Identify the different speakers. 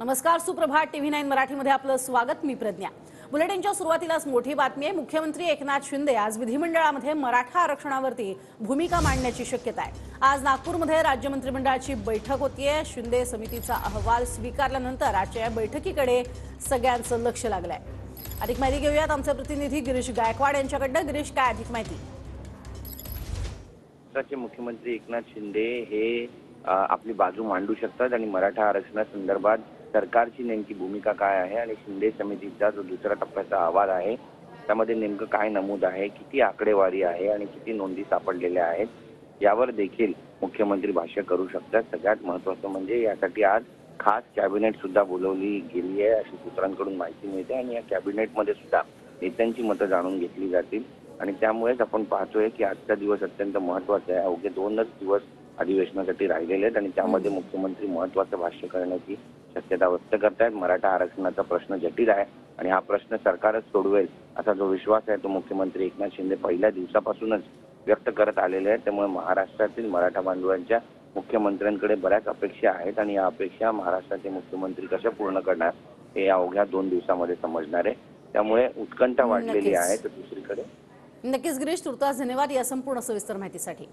Speaker 1: नमस्कार, सुप्रभात. TV9 मराठीमध्ये आपलं स्वागत. मी प्रज्ञा. बुलेटिनच्या सुरुवातीलाच मोठी बातमी आहे. मुख्यमंत्री एकनाथ शिंदे आज विधिमंडळामध्ये मराठा आरक्षणावरती भूमिका मांडण्याची शक्यता आहे. आज नागपूरमध्ये राज्य मंत्रिमंडळाची बैठक होतीये. शिंदे समितीचा अहवाल स्वीकारल्यानंतर आजच्या या बैठकीकडे सगळ्यांचं लक्ष लागलंय. अधिक माहिती घेऊयात आमचे प्रतिनिधी गिरीश गायकवाड यांच्याकडनं. गिरीश, काय अधिक माहिती?
Speaker 2: मुख्यमंत्री एकनाथ शिंदे हे आपली बाजू मांडू शकतात आणि मराठा आरक्षणासंदर्भात सरकारची नेमकी भूमिका काय आहे आणि शिंदे समितीचा जो दुसरा टप्प्याचा अहवाल आहे त्यामध्ये नेमकं काय नमूद आहे, किती आकडेवारी आहे आणि किती नोंदी सापडलेल्या आहेत यावर देखील मुख्यमंत्री भाष्य करू शकतात. सगळ्यात महत्त्वाचं म्हणजे यासाठी आज खास कॅबिनेट सुद्धा बोलवली गेली आहे अशी सूत्रांकडून माहिती मिळते आणि या कॅबिनेटमध्ये सुद्धा नेत्यांची मतं जाणून घेतली जातील आणि त्यामुळेच आपण पाहतोय की आजचा दिवस अत्यंत महत्त्वाचा आहे. अवघे 2च दिवस अधिवेशनासाठी राहिलेले आहेत आणि त्यामध्ये मुख्यमंत्री महत्त्वाचं भाष्य करण्याची शक्यता व्यक्त करतायत. मराठा आरक्षणाचा प्रश्न जटिल आहे आणि हा प्रश्न सरकारच सोडवेल असा जो विश्वास आहे तो मुख्यमंत्री एकनाथ शिंदे पहिल्या दिवसापासूनच व्यक्त करत आलेले आहेत. त्यामुळे महाराष्ट्रातील मराठा बांधवांच्या मुख्यमंत्र्यांकडे बऱ्याच अपेक्षा आहेत आणि या अपेक्षा महाराष्ट्राचे मुख्यमंत्री कशा पूर्ण करणार हे या अवघ्या 2 दिवसामध्ये समजणार आहे. त्यामुळे उत्कंठा वाढलेली आहे. तर दुसरीकडे
Speaker 1: नक्कीच गिरीश, तुर्तास धन्यवाद या संपूर्ण सविस्तर माहितीसाठी.